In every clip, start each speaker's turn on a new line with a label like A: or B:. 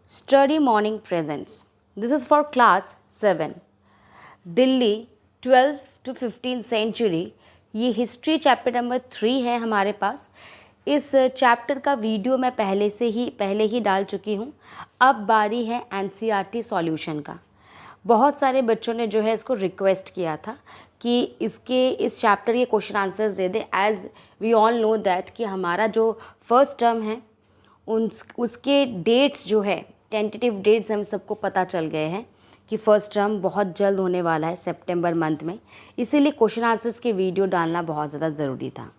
A: Study Morning Presents. This is for class 7. Delhi 12 to 15 century, ये history chapter number 3 है हमारे पास। इस चैप्टर का वीडियो मैं पहले ही डाल चुकी हूँ। अब बारी है एनसीईआरटी सॉल्यूशन का। बहुत सारे बच्चों ने जो है इसको रिक्वेस्ट किया था कि इस चैप्टर के क्वेश्चन आंसर्स दे दे। As we all know that कि हमारा जो फर्स्ट टर्म है उसके डेट्स जो है टेंटेटिव डेट्स हम सबको पता चल गए हैं कि फर्स्ट टर्म बहुत जल्द होने वाला है सितंबर मंथ में, इसीलिए क्वेश्चन आंसर्स के वीडियो डालना बहुत ज़्यादा ज़रूरी था।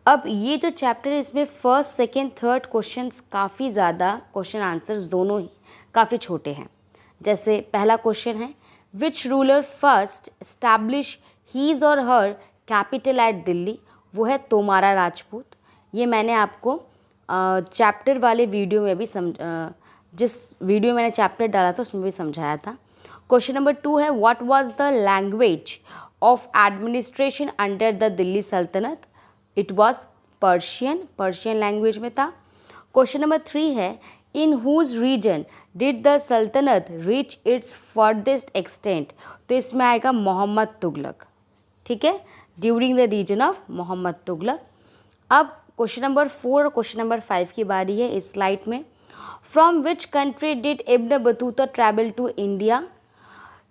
A: अब ये जो चैप्टर है इसमें फर्स्ट सेकेंड थर्ड क्वेश्चंस काफ़ी ज़्यादा क्वेश्चन आंसर्स दोनों ही काफ़ी छोटे हैं। जैसे पहला क्वेश्चन है, which ruler first establish his और हर कैपिटल एट दिल्ली? वो है तोमारा राजपूत। ये मैंने आपको चैप्टर वाले वीडियो में भी जिस वीडियो मैंने चैप्टर डाला था उसमें भी समझाया था। क्वेश्चन नंबर 2 है, what was the language of administration under the Delhi sultanate? It was Persian language में था। क्वेश्चन नंबर 3 है, in whose reign did the sultanate reach its farthest extent? तो इसमें आएगा मोहम्मद तुगलक। ठीक है, during the reign of Muhammad Tughlaq. अब क्वेश्चन नंबर 4 और क्वेश्चन नंबर 5 की बारी है इस स्लाइड में। From which country did Ibn Battuta travel to India?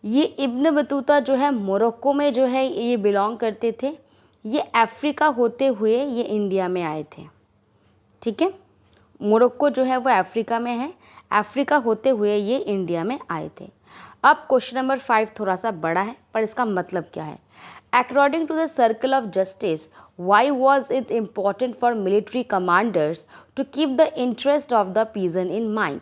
A: ये इब्न बतूता जो है मोरक्को में जो है ये बिलोंग करते थे। ये अफ्रीका होते हुए ये इंडिया में आए थे। ठीक है, मोरक्को जो है वो अफ्रीका में है, अफ्रीका होते हुए ये इंडिया में आए थे। अब क्वेश्चन नंबर 5 थोड़ा सा बड़ा है पर इसका मतलब क्या है? According to the circle of justice, why was it important for military commanders to keep the interest of the peasant in mind?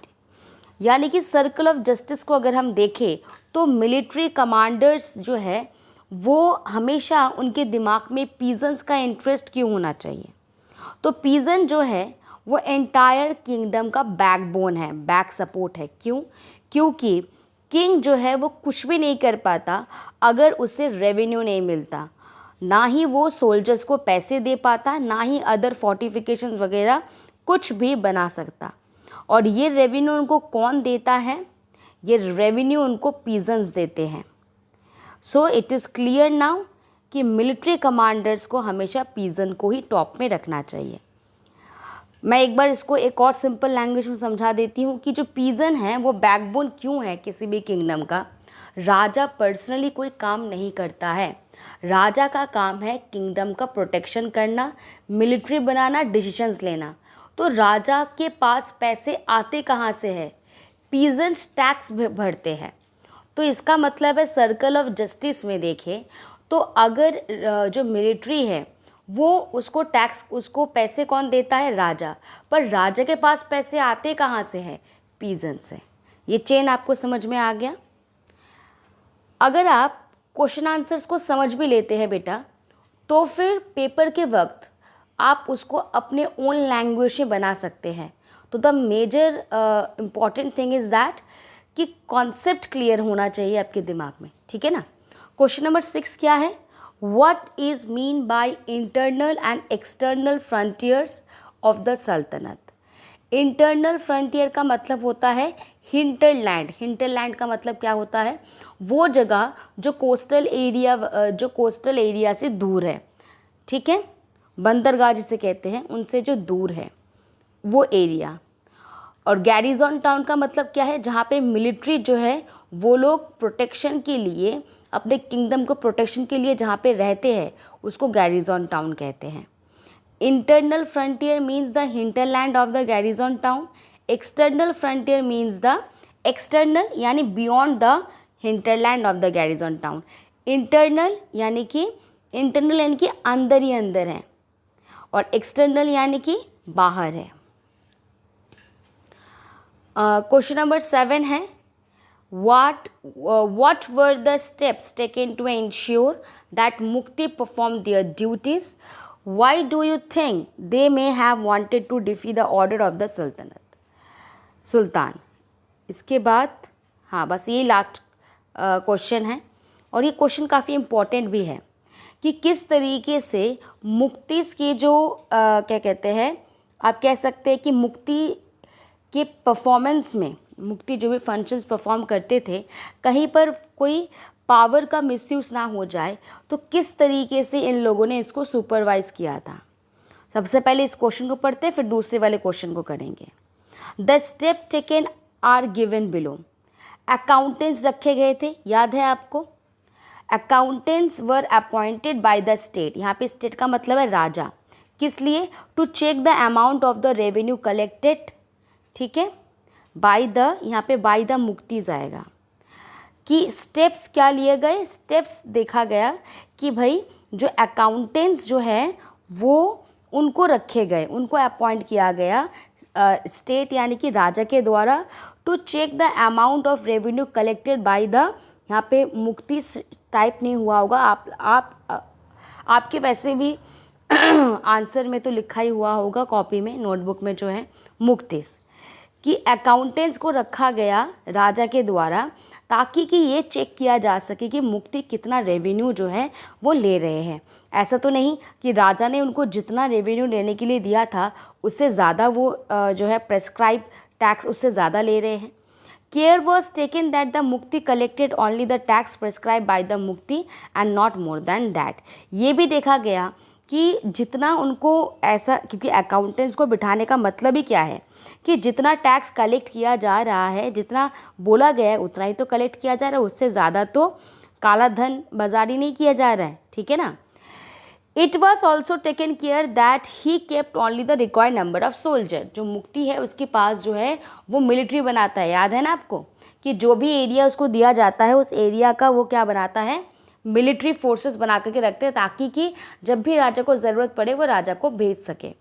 A: यानी कि सर्कल ऑफ जस्टिस को अगर हम देखें तो मिलिट्री कमांडर्स जो है वो हमेशा उनके दिमाग में पीजेंट्स का इंटरेस्ट क्यों होना चाहिए? तो पीजेंट जो है वो एंटायर किंगडम का बैकबोन है, बैक सपोर्ट है। क्यों? क्योंकि किंग जो है वो कुछ भी नहीं कर पाता अगर उसे रेवेन्यू नहीं मिलता, ना ही वो सोल्जर्स को पैसे दे पाता, ना ही अदर फोर्टिफिकेशंस वगैरह कुछ भी बना सकता। और ये रेवेन्यू उनको कौन देता है? ये रेवेन्यू उनको पीजेंट्स देते हैं। So it is clear now कि मिलिट्री कमांडर्स को हमेशा पीजेंट को ही टॉप में रखना चाहिए। मैं एक बार इसको एक और सिंपल लैंग्वेज में समझा देती हूँ कि जो पीजन है वो बैकबोन क्यों है किसी भी किंगडम का। राजा पर्सनली कोई काम नहीं करता है, राजा का काम है किंगडम का प्रोटेक्शन करना, मिलिट्री बनाना, डिसीजंस लेना। तो राजा के पास पैसे आते कहाँ से है? पीजेंट्स टैक्स भरते हैं। तो इसका मतलब है सर्कल ऑफ जस्टिस में देखें तो अगर जो मिलिट्री है वो उसको पैसे कौन देता है? राजा। पर राजा के पास पैसे आते कहाँ से हैं? पीजेंट से। ये चेन आपको समझ में आ गया? अगर आप क्वेश्चन आंसर्स को समझ भी लेते हैं बेटा तो फिर पेपर के वक्त आप उसको अपने ओन लैंग्वेज में बना सकते हैं। तो the major important thing is that कि कॉन्सेप्ट क्लियर होना चाहिए आपके दिमाग में। ठीक है ना? क्वेश्चन नंबर 6 क्या है? What is mean by internal and external frontiers of the Sultanate? Internal frontier का मतलब होता है हिंटरलैंड। हिंटरलैंड का मतलब क्या होता है? वो जगह जो कोस्टल एरिया से दूर है। ठीक है, बंदरगाह जिसे कहते हैं उनसे जो दूर है वो एरिया। और गैरिजन टाउन का मतलब क्या है? जहाँ पे मिलिट्री जो है वो लोग प्रोटेक्शन के लिए, अपने किंगडम को प्रोटेक्शन के लिए जहाँ पे रहते हैं उसको गैरिजन टाउन कहते हैं। Internal frontier means the hinterland of the garrison town. External frontier means the external यानी beyond the hinterland of the garrison town. Internal यानी कि अंदर ही अंदर है, और एक्सटर्नल यानी कि बाहर है। क्वेश्चन नंबर 7 है, What were the steps taken to ensure that Mukti performed their duties? Why do you think they may have wanted to defy the order of the Sultan? इसके बाद हाँ बस ये लास्ट क्वेश्चन है और ये question काफ़ी इम्पोर्टेंट भी है कि किस तरीके से मुक्तिस के जो क्या कहते हैं, आप कह सकते हैं कि मुक्ति कि परफॉर्मेंस में मुक्ति जो भी फंक्शंस परफॉर्म करते थे कहीं पर कोई पावर का मिसयूज़ ना हो जाए, तो किस तरीके से इन लोगों ने इसको सुपरवाइज़ किया था। सबसे पहले इस क्वेश्चन को पढ़ते हैं, फिर दूसरे वाले क्वेश्चन को करेंगे। The step taken are given below. Accountants रखे गए थे, याद है आपको। Accountants were appointed by the state. यहाँ पे स्टेट का मतलब है राजा। किस लिए? To check the amount of the revenue collected, ठीक है, बाय द, यहाँ पे बाय द मुक्तिज आएगा कि स्टेप्स क्या लिए गए। स्टेप्स देखा गया कि भाई जो अकाउंटेंट्स जो है वो उनको रखे गए, उनको अपॉइंट किया गया स्टेट यानी कि राजा के द्वारा, to check the amount of revenue collected by the, यहाँ पे मुक्ति टाइप नहीं हुआ होगा, आपके वैसे भी आंसर में तो लिखा ही हुआ होगा कॉपी में, नोटबुक में जो है मुक्तिस, कि अकाउंटेंट्स को रखा गया राजा के द्वारा ताकि कि ये चेक किया जा सके कि मुक्ति कितना रेवेन्यू जो है वो ले रहे हैं। ऐसा तो नहीं कि राजा ने उनको जितना रेवेन्यू लेने के लिए दिया था उससे ज़्यादा वो जो है प्रेस्क्राइब टैक्स उससे ज़्यादा ले रहे हैं। Care was taken that the muqti collected only the tax prescribe by the muqti and not more than that. ये भी देखा गया कि जितना उनको ऐसा, क्योंकि अकाउंटेंट्स को बिठाने का मतलब ही क्या है कि जितना टैक्स कलेक्ट किया जा रहा है, जितना बोला गया है उतना ही तो कलेक्ट किया जा रहा है, उससे ज़्यादा तो काला धन बाजारी नहीं किया जा रहा है, ठीक है ना। It was also taken care that he kept only the required number of soldier. जो मुक्ति है उसके पास जो है वो मिलिट्री बनाता है, याद है ना आपको, कि जो भी एरिया उसको दिया जाता है उस एरिया का वो क्या बनाता है, मिलिट्री फोर्सेस बना करके रखते हैं ताकि कि जब भी राजा को ज़रूरत पड़े वो राजा को भेज सके।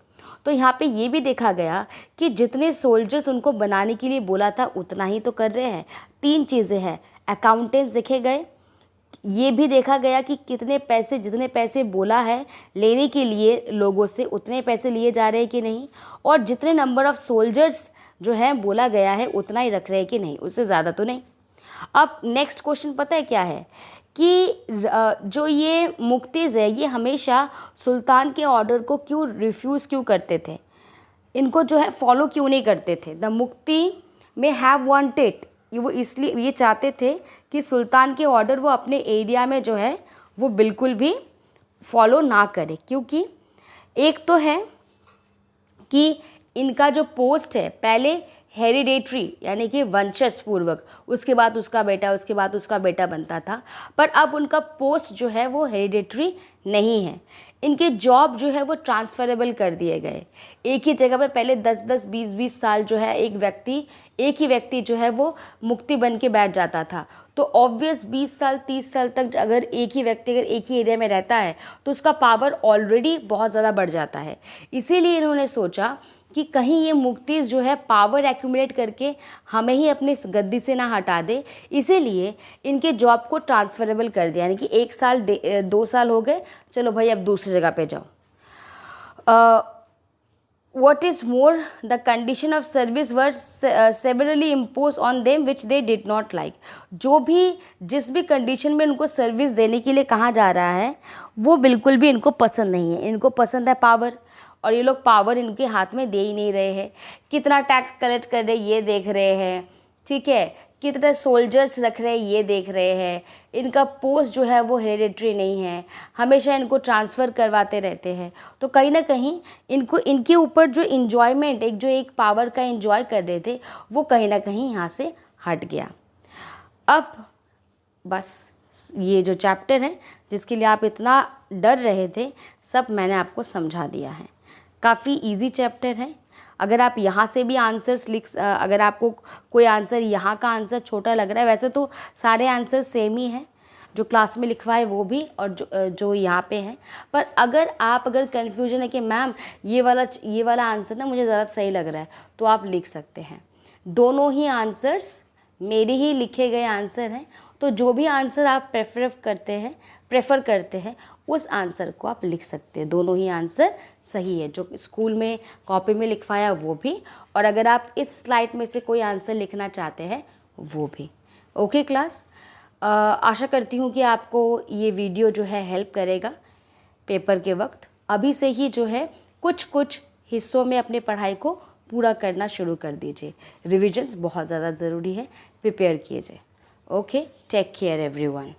A: तो यहाँ पे ये भी देखा गया कि जितने सोल्जर्स उनको बनाने के लिए बोला था उतना ही तो कर रहे हैं। 3 चीज़ें हैं, अकाउंटेंट्स देखे गए, ये भी देखा गया कि कितने पैसे, जितने पैसे बोला है लेने के लिए लोगों से उतने पैसे लिए जा रहे हैं कि नहीं, और जितने नंबर ऑफ सोल्जर्स जो है बोला गया है उतना ही रख रहे हैं कि नहीं, उससे ज़्यादा तो नहीं। अब नेक्स्ट क्वेश्चन पता है क्या है कि जो ये मुक्तिज है ये हमेशा सुल्तान के ऑर्डर को क्यों रिफ्यूज़ क्यों करते थे, इनको जो है फॉलो क्यों नहीं करते थे। द मुक्ति में हैव वांटेड, वो इसलिए ये चाहते थे कि सुल्तान के ऑर्डर वो अपने एरिया में जो है वो बिल्कुल भी फॉलो ना करे, क्योंकि एक तो है कि इनका जो पोस्ट है पहले हेरिडेटरी यानी कि वंशज पूर्वक, उसके बाद उसका बेटा, उसके बाद उसका बेटा बनता था, पर अब उनका पोस्ट जो है वो हेरिडेटरी नहीं है। इनके जॉब जो है वो ट्रांसफरेबल कर दिए गए। एक ही जगह पे पहले 10-10, 20-20 साल जो है एक ही व्यक्ति जो है वो मुक्ति बन के बैठ जाता था, तो ऑब्वियस 20 साल 30 साल तक अगर एक ही व्यक्ति अगर एक ही एरिया में रहता है तो उसका पावर ऑलरेडी बहुत ज़्यादा बढ़ जाता है। इसीलिए इन्होंने सोचा कि कहीं ये मुक्ति जो है पावर एक्यूमुलेट करके हमें ही अपने गद्दी से ना हटा दे, इसीलिए इनके जॉब को ट्रांसफरेबल कर दिया, यानी कि 1 साल 2 साल हो गए, चलो भाई अब दूसरी जगह पे जाओ। What is more, the condition of service were severally imposed on them which they did not like। जो भी जिस भी कंडीशन में उनको सर्विस देने के लिए कहा जा रहा है वो बिल्कुल भी इनको पसंद नहीं है। इनको पसंद है पावर, और ये लोग पावर इनके हाथ में दे ही नहीं रहे हैं। कितना टैक्स कलेक्ट कर रहे ये देख रहे हैं, ठीक है, कितने सोल्जर्स रख रहे हैं ये देख रहे हैं। इनका पोस्ट जो है वो हेरिडेटरी नहीं है, हमेशा इनको ट्रांसफ़र करवाते रहते हैं। तो कहीं ना कहीं इनको इनके ऊपर जो इन्जॉयमेंट, एक पावर का इन्जॉय कर रहे थे वो कहीं ना कहीं यहाँ से हट गया। अब बस ये जो चैप्टर है जिसके लिए आप इतना डर रहे थे सब मैंने आपको समझा दिया है। काफ़ी इजी चैप्टर है। अगर आप यहाँ से भी आंसर्स अगर आपको कोई आंसर यहाँ का आंसर छोटा लग रहा है, वैसे तो सारे आंसर सेम ही हैं, जो क्लास में लिखवाए वो भी और जो यहाँ पे हैं, पर अगर कन्फ्यूजन है कि मैम ये वाला आंसर ना मुझे ज़्यादा सही लग रहा है, तो आप लिख सकते हैं। दोनों ही आंसर्स मेरे ही लिखे गए आंसर हैं, तो जो भी आंसर आप प्रेफर करते हैं उस आंसर को आप लिख सकते हैं। दोनों ही आंसर सही है, जो स्कूल में कॉपी में लिखवाया वो भी, और अगर आप इस स्लाइड में से कोई आंसर लिखना चाहते हैं वो भी। ओके क्लास, आशा करती हूँ कि आपको ये वीडियो जो है हेल्प करेगा पेपर के वक्त। अभी से ही जो है कुछ हिस्सों में अपनी पढ़ाई को पूरा करना शुरू कर दीजिए। रिविजन्स बहुत ज़्यादा ज़रूरी है, प्रिपेयर कीजिए। Okay, take care everyone.